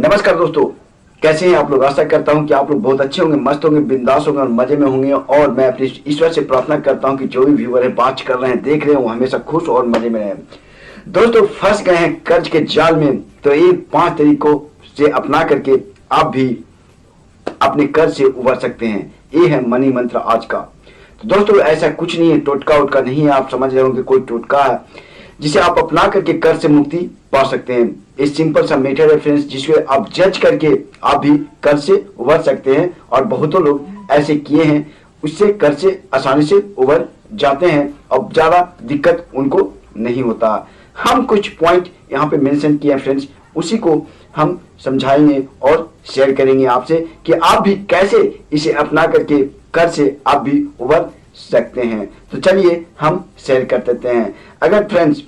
नमस्कार दोस्तों, कैसे हैं आप लोग। आशा करता हूं कि आप लोग बहुत अच्छे होंगे, मस्त होंगे, बिंदास होंगे और मजे में होंगे। और मैं अपने ईश्वर से प्रार्थना करता हूं कि जो भी व्यूअर है, बात कर रहे हैं, देख रहे हैं, वो हमेशा खुश और मजे में रहें। दोस्तों, फंस गए हैं कर्ज के जाल में, तो ये 5 तरीकों से अपना करके आप भी अपने कर्ज से उबर सकते हैं। ये है मनी मंत्र आज का। तो दोस्तों, ऐसा कुछ नहीं है, टोटका उटका नहीं है। आप समझ रहे होंगे कोई टोटका है जिसे आप अपना करके कर्ज से मुक्ति पा सकते हैं। ये सिंपल सा मेथड है फ्रेंड्स, जिसमें आप जज करके आप भी कर्ज से उबर सकते हैं। और बहुतों लोग ऐसे किए हैं, उससे कर्ज से आसानी से उबर जाते हैं और ज्यादा दिक्कत उनको नहीं होता। हम कुछ पॉइंट यहाँ पे मेंशन किए हैं फ्रेंड्स, उसी को हम समझाएंगे और शेयर करेंगे आपसे कि आप भी कैसे इसे अपना करके कर्ज से आप भी उबर सकते हैं। तो चलिए हम शेयर कर देते हैं। अगर फ्रेंड्स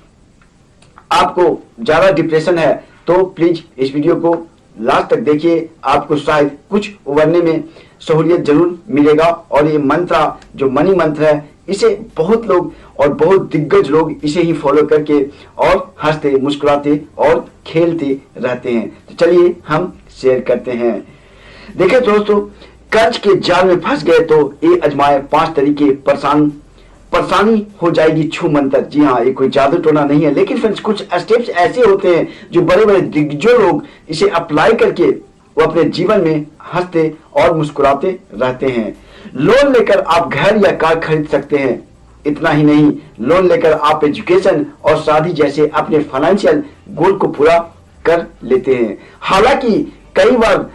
आपको ज्यादा डिप्रेशन है तो प्लीज इस वीडियो को लास्ट तक देखिए, आपको शायद कुछ उबरने में सहूलियत जरूर मिलेगा। और ये मंत्र जो मनी मंत्र है, इसे बहुत लोग और बहुत दिग्गज लोग इसे ही फॉलो करके और हंसते मुस्कुराते और खेलते रहते हैं। तो चलिए हम शेयर करते हैं। देखिए दोस्तों, कर्ज के जाल में फंस गए तो ये अजमाए 5 तरीके, परेशानी हो जाएगी छू मंतर। जी हाँ, ये कोई जादू टोना नहीं है, लेकिन फ्रेंड्स कुछ स्टेप्स ऐसे होते हैं जो बड़े बड़े दिग्गजों लोग इसे अप्लाई करके वो अपने जीवन में हंसते और मुस्कुराते रहते हैं। लोन लेकर आप घर या कार खरीद सकते हैं। इतना ही नहीं, लोन लेकर आप एजुकेशन और शादी जैसे अपने फाइनेंशियल गोल को पूरा कर लेते हैं। हालांकि कई बार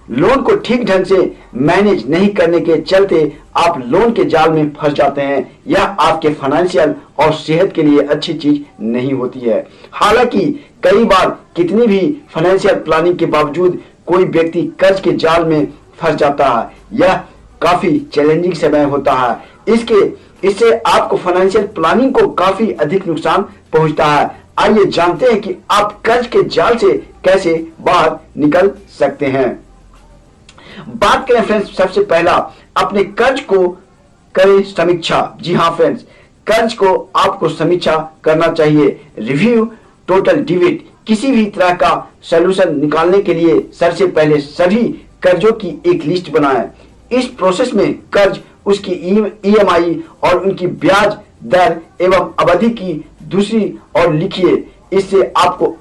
लोन को ठीक ढंग से मैनेज नहीं करने के चलते आप लोन के जाल में फंस जाते हैं। यह आपके फाइनेंशियल और सेहत के लिए अच्छी चीज नहीं होती है। हालांकि कई बार कितनी भी फाइनेंशियल प्लानिंग के बावजूद कोई व्यक्ति कर्ज के जाल में फंस जाता है। यह काफी चैलेंजिंग समय होता है। इससे आपको फाइनेंशियल प्लानिंग को काफी अधिक नुकसान पहुंचता है। आइए जानते हैं कि आप कर्ज के जाल से कैसे बाहर निकल सकते हैं। बात करें फ्रेंड्स, सबसे पहला अपने कर्ज को करें समीक्षा। जी हाँ फ्रेंड्स, कर्ज को आपको समीक्षा करना चाहिए। Review total debit. किसी भी तरह का सलूशन निकालने के लिए सबसे पहले सभी कर्जों की एक लिस्ट बनाएं। इस प्रोसेस में कर्ज, उसकी ईएमआई और उनकी ब्याज दर एवं अवधि की दूसरी ओर लिखिए। इससे आपको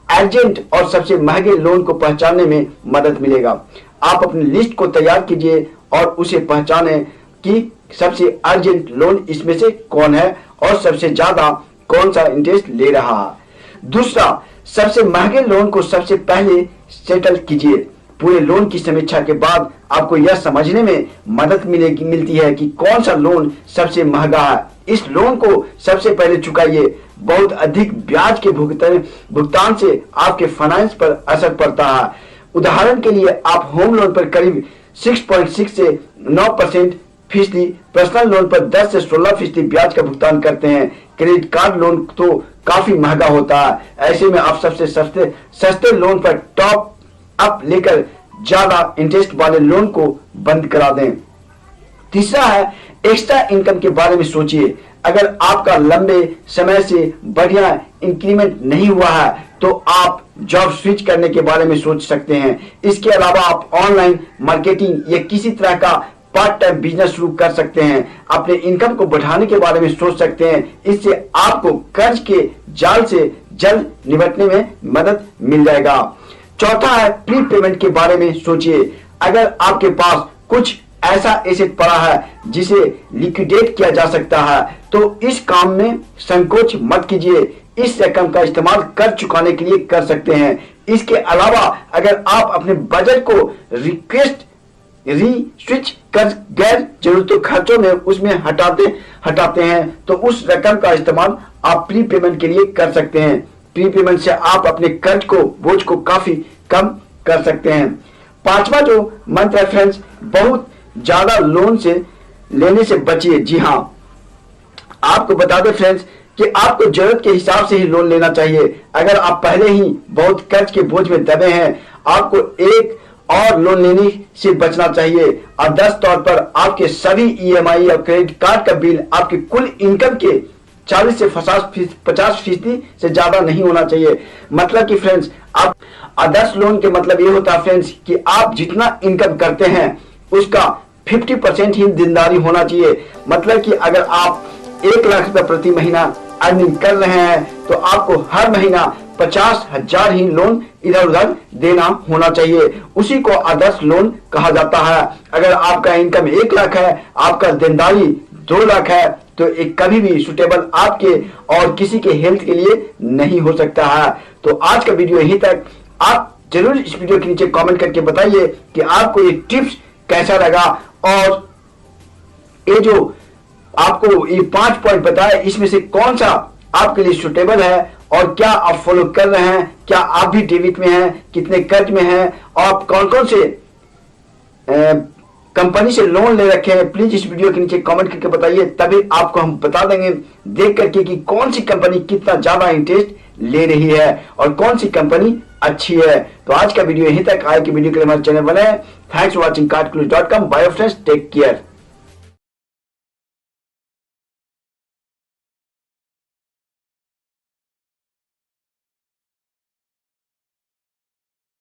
अर्जेंट और सबसे महंगे लोन को पहचानने में मदद मिलेगा। आप अपनी लिस्ट को तैयार कीजिए और उसे पहचानें कि सबसे अर्जेंट लोन इसमें से कौन है और सबसे ज्यादा कौन सा इंटरेस्ट ले रहा है। दूसरा, सबसे महंगे लोन को सबसे पहले सेटल कीजिए। पूरे लोन की समीक्षा के बाद आपको यह समझने में मदद मिलती है कि कौन सा लोन सबसे महंगा है। इस लोन को सबसे पहले चुकाइए। बहुत अधिक ब्याज के भुगतान से आपके फाइनेंस पर असर पड़ता है। उदाहरण के लिए आप होम लोन पर करीब 6.6 से 9% फीसदी, पर्सनल लोन पर 10 से 16% ब्याज का भुगतान करते हैं। क्रेडिट कार्ड लोन तो काफी महंगा होता है। ऐसे में आप सबसे सस्ते लोन पर टॉप अप लेकर ज्यादा इंटरेस्ट वाले लोन को बंद करा दें। तीसरा है एक्स्ट्रा इनकम के बारे में सोचिए। अगर आपका लंबे समय से बढ़िया इंक्रीमेंट नहीं हुआ है तो आप जॉब स्विच करने के बारे में सोच सकते हैं। इसके अलावा आप ऑनलाइन मार्केटिंग या किसी तरह का पार्ट टाइम बिजनेस शुरू कर सकते हैं। अपने इनकम को बढ़ाने के बारे में सोच सकते हैं। इससे आपको कर्ज के जाल से जल्द निपटने में मदद मिल जाएगा। चौथा है प्री पेमेंट के बारे में सोचिए। अगर आपके पास कुछ ऐसा एसेट पड़ा है जिसे लिक्विडेट किया जा सकता है तो इस काम में संकोच मत कीजिए। इस रकम का इस्तेमाल कर्ज चुकाने के लिए कर सकते हैं। इसके अलावा अगर आप अपने बजट को स्विच कर गैर जरूरतों खर्चों में उसमें हटाते हैं तो उस रकम का इस्तेमाल आप प्री पेमेंट के लिए कर सकते हैं। प्री पेमेंट से आप अपने कर्ज को बोझ को काफी कम कर सकते हैं। पांचवा जो मंत्र है फ्रेंड्स, बहुत ज्यादा लोन से लेने से बचिए। जी हाँ, आपको बता दें फ्रेंड्स कि आपको जरूरत के हिसाब से ही लोन लेना चाहिए। अगर आप पहले ही बहुत कर्ज के बोझ में दबे हैं, आपको एक और लोन लेने से बचना चाहिए। आदर्श तौर पर आपके सभी ईएमआई और क्रेडिट कार्ड का बिल आपके कुल इनकम के 40 से 50% से ज्यादा नहीं होना चाहिए। मतलब कि फ्रेंड्स, आप आदर्श लोन के मतलब ये होता है फ्रेंड्स कि आप जितना इनकम करते हैं उसका 50% ही देनदारी होना चाहिए। मतलब कि अगर आप 1 लाख रुपए प्रति महीना अर्निंग कर रहे हैं तो आपको हर महीना 50,000 ही लोन इधर उधर देना होना चाहिए। उसी को आदर्श लोन कहा जाता है। अगर आपका इनकम 1 लाख है, आपका देनदारी 2 लाख है, तो एक कभी भी सुटेबल आपके और किसी के हेल्थ के लिए नहीं हो सकता है। तो आज का वीडियो यहीं तक। आप जरूर इस वीडियो के नीचे कमेंट करके बताइए कि आपको ये टिप्स कैसा लगा, और ये जो आपको ये 5 पॉइंट बताए इसमें से कौन सा आपके लिए सुटेबल है और क्या आप फॉलो कर रहे हैं, क्या आप भी डेबिट में हैं, कितने कर्ज में हैं, और आप कौन कौन से कंपनी से लोन ले रखे हैं। प्लीज इस वीडियो के नीचे कमेंट करके बताइए, तभी आपको हम बता देंगे देख करके कि कौन सी कंपनी कितना ज्यादा इंटरेस्ट ले रही है और कौन सी कंपनी अच्छी है। तो आज का वीडियो यहीं तक। आए कि वीडियो के लिए हमारे चैनल बने। Thanks for watching cartclues.com। Bye friends, take care.